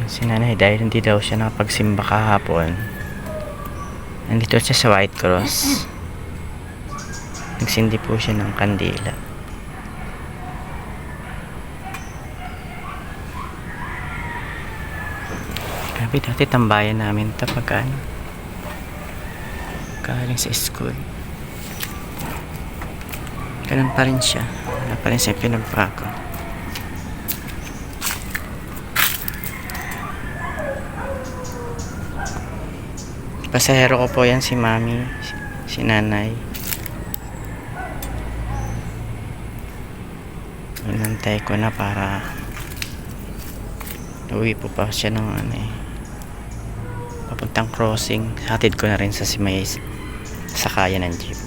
Si nanay dahil hindi daw siya nakapagsimba kahapon, nandito siya sa White Cross. Nagsindi po siya ng kandila. Grabe, dati tambayan namin ito pagka galing sa school. Ganun pa rin siya. Wala pa rin siya pinagbago. Pasahero ko po yan, si mami, si nanay. Inantay ko na para uwi po pa siya ng papuntang crossing. Hatid ko na rin sa si may sakaya ng jeep.